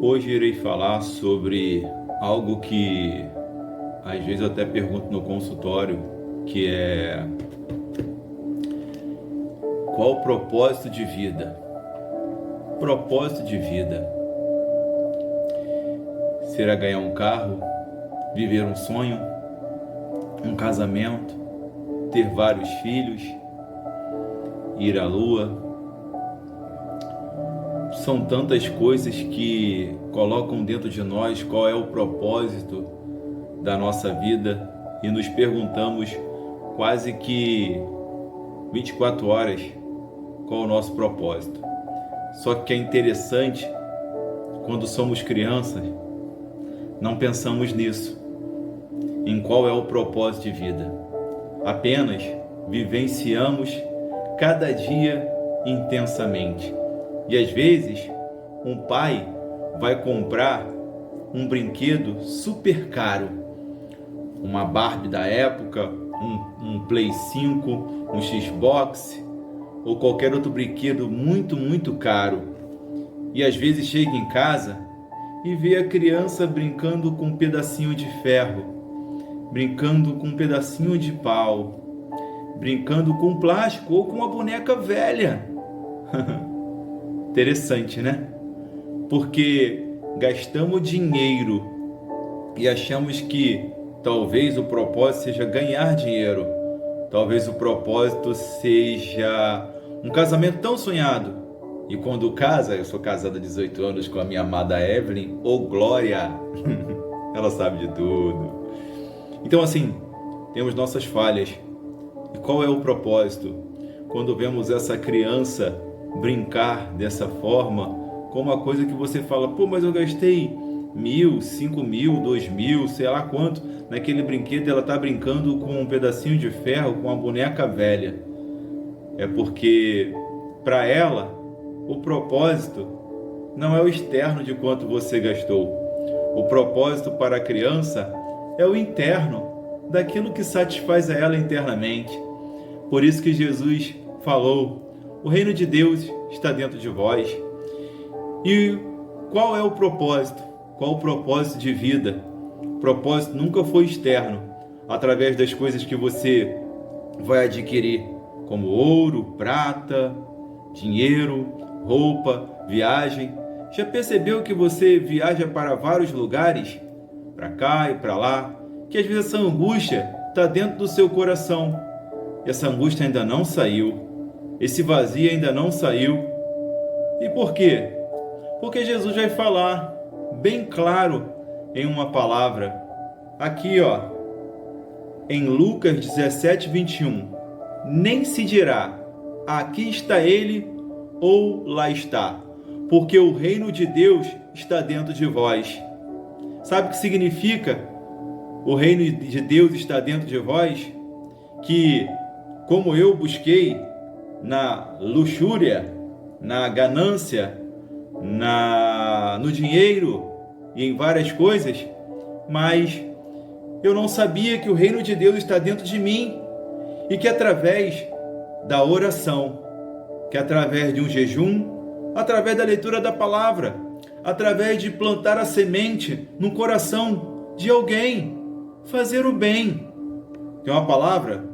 Hoje irei falar sobre algo que às vezes eu até pergunto no consultório, que é: qual o propósito de vida? Propósito de vida. Será ganhar um carro, viver um sonho, um casamento, ter vários filhos, ir à lua? São tantas coisas que colocam dentro de nós qual é o propósito da nossa vida e nos perguntamos quase que 24 horas qual é o nosso propósito. Só que é interessante, quando somos crianças, não pensamos nisso, em qual é o propósito de vida. Apenas vivenciamos cada dia intensamente. E às vezes, um pai vai comprar um brinquedo super caro, uma Barbie da época, um Play 5, um Xbox ou qualquer outro brinquedo muito caro. E às vezes chega em casa e vê a criança brincando com um pedacinho de ferro, brincando com um pedacinho de pau, brincando com plástico ou com uma boneca velha. Interessante, né? Porque gastamos dinheiro e achamos que talvez o propósito seja ganhar dinheiro. Talvez o propósito seja um casamento tão sonhado. E quando casa, eu sou casado há 18 anos com a minha amada Evelyn, glória! Ela sabe de tudo. Então assim, temos nossas falhas. E qual é o propósito? Quando vemos essa criança brincar dessa forma, com uma coisa que você fala: pô, mas eu gastei 1.000, 5.000, 2.000, sei lá quanto, naquele brinquedo. Ela está brincando com um pedacinho de ferro, com uma boneca velha. É porque, para ela, o propósito não é o externo de quanto você gastou. O propósito para a criança é o interno, daquilo que satisfaz a ela internamente. Por isso que Jesus falou: o reino de Deus está dentro de vós. E qual é o propósito? Qual o propósito de vida? O propósito nunca foi externo, através das coisas que você vai adquirir, como ouro, prata, dinheiro, roupa, viagem. Já percebeu que você viaja para vários lugares, para cá e para lá, que às vezes essa angústia está dentro do seu coração e essa angústia ainda não saiu? Esse vazio ainda não saiu. E por quê? Porque Jesus vai falar bem claro em uma palavra. Aqui, em Lucas 17:21. Nem se dirá: aqui está ele, ou lá está, porque o reino de Deus está dentro de vós. Sabe o que significa o reino de Deus está dentro de vós? Que, como eu busquei na luxúria, na ganância, no dinheiro e em várias coisas, mas eu não sabia que o reino de Deus está dentro de mim e que através da oração, que através de um jejum, através da leitura da palavra, através de plantar a semente no coração de alguém, fazer o bem. Tem uma palavra,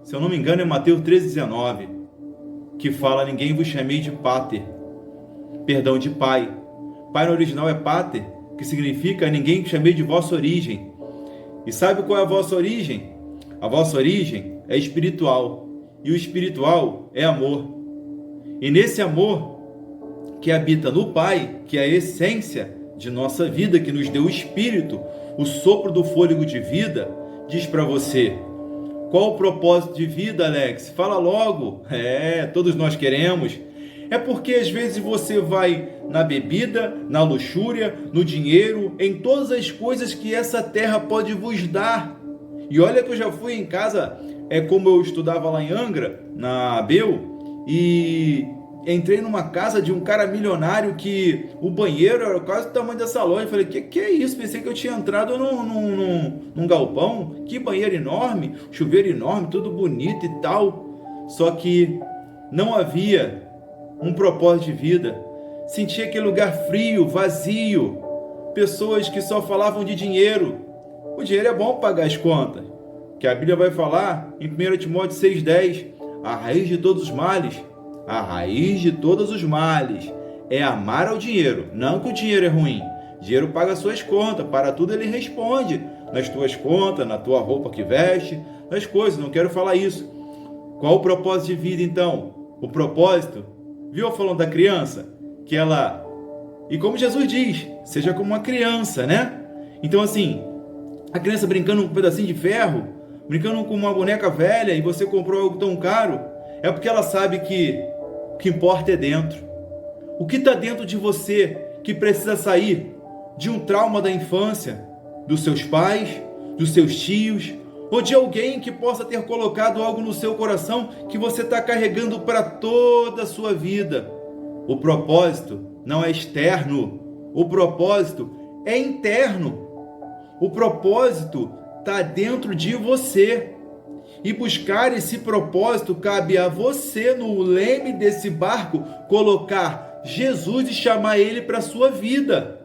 se eu não me engano é Mateus 13:19, que fala: ninguém vos chamei de pater, perdão, de pai. Pai no original é pater, que significa ninguém vos chamei de vossa origem. E sabe qual é a vossa origem? A vossa origem é espiritual, e o espiritual é amor. E nesse amor que habita no Pai, que é a essência de nossa vida, que nos deu o Espírito, o sopro do fôlego de vida, diz para você: qual o propósito de vida, Alex? Fala logo. Todos nós queremos. É porque às vezes você vai na bebida, na luxúria, no dinheiro, em todas as coisas que essa terra pode vos dar. E olha que eu já fui em casa, como eu estudava lá em Angra, na ABEU, e entrei numa casa de um cara milionário que o banheiro era quase o tamanho dessa loja. Eu falei: que é isso? Pensei que eu tinha entrado num galpão. Que banheiro enorme, chuveiro enorme, tudo bonito e tal. Só que não havia um propósito de vida. sentia aquele lugar frio, vazio, pessoas que só falavam de dinheiro. O dinheiro é bom para pagar as contas, que a Bíblia vai falar em 1 Timóteo 6,10, a raiz de todos os males, é amar ao dinheiro. Não que o dinheiro é ruim, o dinheiro paga as suas contas, para tudo ele responde, nas tuas contas, na tua roupa que veste, nas coisas, não quero falar isso. Qual o propósito de vida então? O propósito, viu falando da criança? Que ela, e como Jesus diz, seja como uma criança, né? Então assim, a criança brincando com um pedacinho de ferro, brincando com uma boneca velha e você comprou algo tão caro, é porque ela sabe que o que importa é dentro. O que está dentro de você que precisa sair de um trauma da infância, dos seus pais, dos seus tios, ou de alguém que possa ter colocado algo no seu coração que você está carregando para toda a sua vida. O propósito não é externo, o propósito é interno. O propósito está dentro de você. E buscar esse propósito cabe a você, no leme desse barco, colocar Jesus e chamar Ele para a sua vida,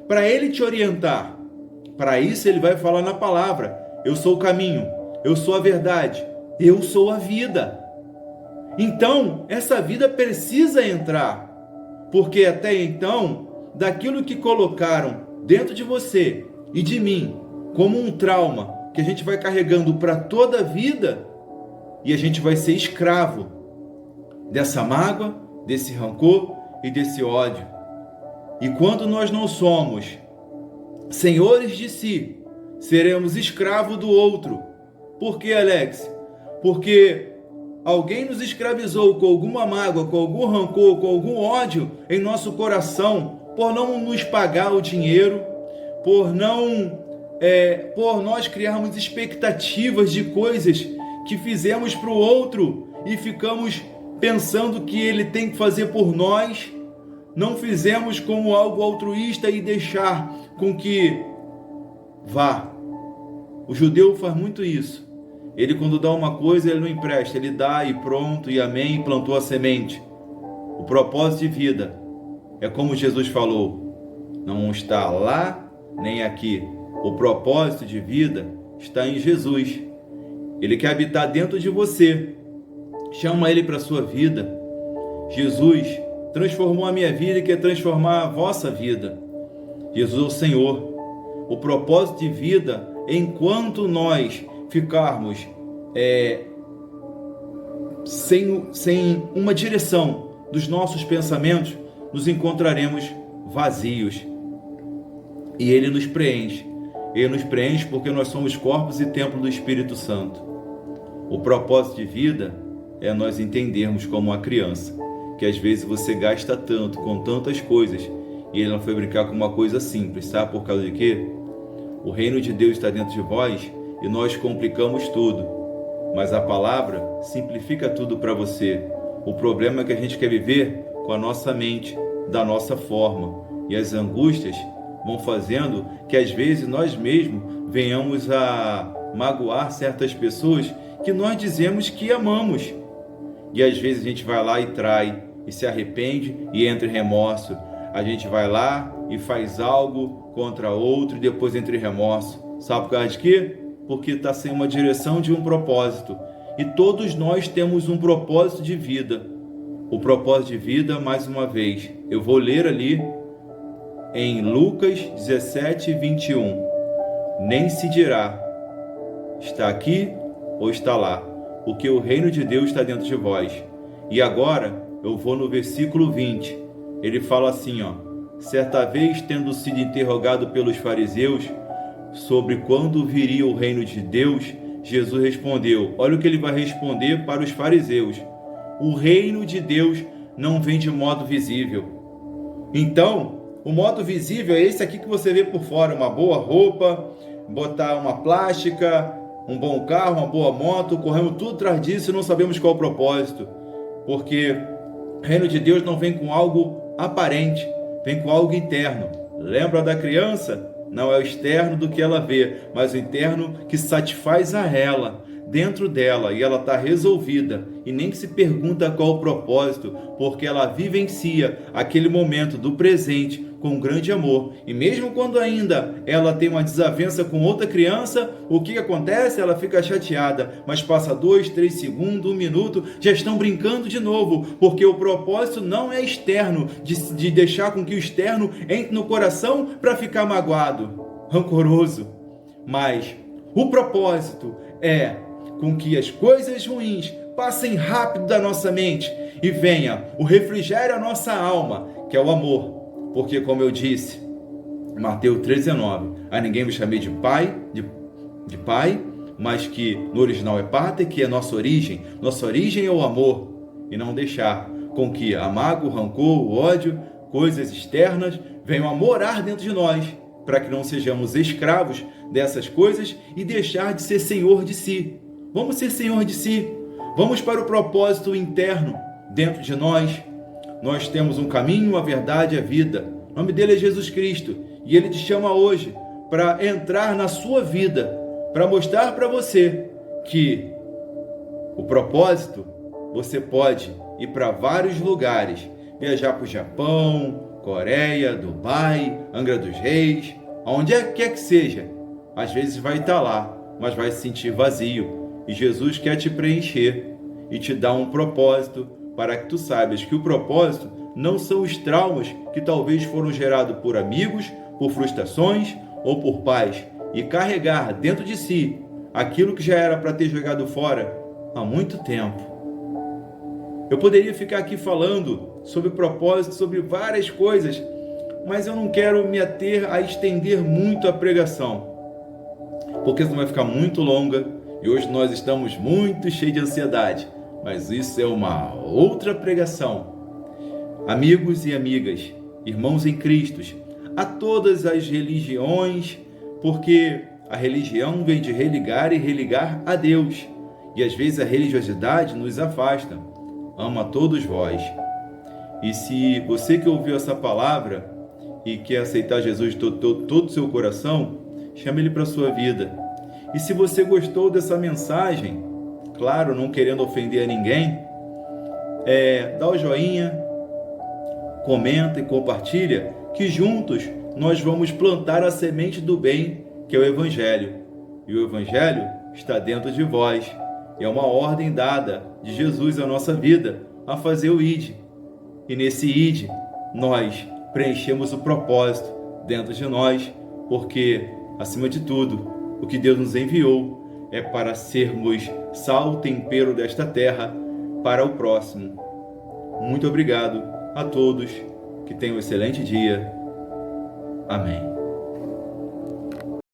para Ele te orientar. Para isso Ele vai falar na palavra: eu sou o caminho, eu sou a verdade, eu sou a vida. Então, essa vida precisa entrar, porque até então, daquilo que colocaram dentro de você e de mim, como um trauma, que a gente vai carregando para toda a vida, e a gente vai ser escravo dessa mágoa, desse rancor e desse ódio. E quando nós não somos senhores de si, seremos escravos do outro. Por quê, Alex? Porque alguém nos escravizou com alguma mágoa, com algum rancor, com algum ódio em nosso coração, por não nos pagar o dinheiro, por nós criarmos expectativas de coisas que fizemos para o outro e ficamos pensando que ele tem que fazer por nós, não fizemos como algo altruísta e deixar com que vá. O judeu faz muito isso. Ele, quando dá uma coisa, ele não empresta, ele dá e pronto, e amém, e plantou a semente. O propósito de vida é como Jesus falou, não está lá nem aqui. O propósito de vida está em Jesus. Ele quer habitar dentro de você. Chama Ele para a sua vida. Jesus transformou a minha vida e quer transformar a vossa vida. Jesus é o Senhor. O propósito de vida, enquanto nós ficarmos sem uma direção dos nossos pensamentos, nos encontraremos vazios. E Ele nos preenche. Ele nos preenche porque nós somos corpos e templo do Espírito Santo. O propósito de vida é nós entendermos como uma criança, que às vezes você gasta tanto, com tantas coisas, e Ele não foi brincar com uma coisa simples, sabe por causa de quê? O reino de Deus está dentro de vós e nós complicamos tudo, mas a palavra simplifica tudo para você. O problema é que a gente quer viver com a nossa mente, da nossa forma, e as angústias vão fazendo que às vezes nós mesmos venhamos a magoar certas pessoas que nós dizemos que amamos. E às vezes a gente vai lá e trai, e se arrepende e entra em remorso. A gente vai lá e faz algo contra outro e depois entra em remorso. Sabe por causa de quê? Porque está sem uma direção de um propósito. E todos nós temos um propósito de vida. O propósito de vida, mais uma vez, eu vou ler ali em Lucas 17, 21. Nem se dirá, está aqui ou está lá, porque o reino de Deus está dentro de vós. E agora eu vou no versículo 20. Ele fala assim, certa vez, tendo sido interrogado pelos fariseus sobre quando viria o reino de Deus, Jesus respondeu. Olha o que ele vai responder para os fariseus: o reino de Deus não vem de modo visível. Então, o modo visível é esse aqui que você vê por fora: uma boa roupa, botar uma plástica, um bom carro, uma boa moto. Corremos tudo atrás disso e não sabemos qual é o propósito, porque o reino de Deus não vem com algo aparente, vem com algo interno. Lembra da criança? Não é o externo do que ela vê, mas o interno que satisfaz a ela. dentro dela e ela está resolvida e nem se pergunta qual o propósito, porque ela vivencia aquele momento do presente com grande amor. E mesmo quando ainda ela tem uma desavença com outra criança, o que acontece? Ela fica chateada, mas passa 2, 3 segundos, 1 minuto, já estão brincando de novo, porque o propósito não é externo, de deixar com que o externo entre no coração para ficar magoado, rancoroso, mas o propósito é com que as coisas ruins passem rápido da nossa mente e venha o refrigério à nossa alma, que é o amor. Porque, como eu disse, Mateus 13,9, a ninguém me chamei de pai, mas que no original é pater, que é nossa origem. Nossa origem é o amor. E não deixar com que a mágoa, o rancor, o ódio, coisas externas venham a morar dentro de nós, para que não sejamos escravos dessas coisas e deixar de ser senhor de si. Vamos ser senhor de si. Vamos para o propósito interno dentro de nós. Nós temos um caminho, a verdade e a vida. O nome dele é Jesus Cristo. E ele te chama hoje para entrar na sua vida, para mostrar para você que o propósito, você pode ir para vários lugares. Viajar para o Japão, Coreia, Dubai, Angra dos Reis, aonde quer que seja. Às vezes vai estar lá, mas vai se sentir vazio. E Jesus quer te preencher e te dar um propósito, para que tu saibas que o propósito não são os traumas que talvez foram gerados por amigos, por frustrações ou por pais, e carregar dentro de si aquilo que já era para ter jogado fora há muito tempo. Eu poderia ficar aqui falando sobre propósito, sobre várias coisas, mas eu não quero me ater a estender muito a pregação, porque senão vai ficar muito longa e hoje nós estamos muito cheios de ansiedade. Mas isso é uma outra pregação. Amigos e amigas, irmãos em Cristo, a todas as religiões, porque a religião vem de religar e religar a Deus. E às vezes a religiosidade nos afasta. Amo a todos vós. E se você que ouviu essa palavra e quer aceitar Jesus de todo o seu coração, chame Ele para a sua vida. E se você gostou dessa mensagem, claro, não querendo ofender a ninguém, dá o joinha, comenta e compartilha, que juntos nós vamos plantar a semente do bem, que é o Evangelho. E o Evangelho está dentro de vós. É uma ordem dada de Jesus à nossa vida, a fazer o ID. E nesse ID, nós preenchemos o propósito dentro de nós, porque, acima de tudo, o que Deus nos enviou é para sermos sal, tempero desta terra para o próximo. Muito obrigado a todos, que tenham um excelente dia. Amém.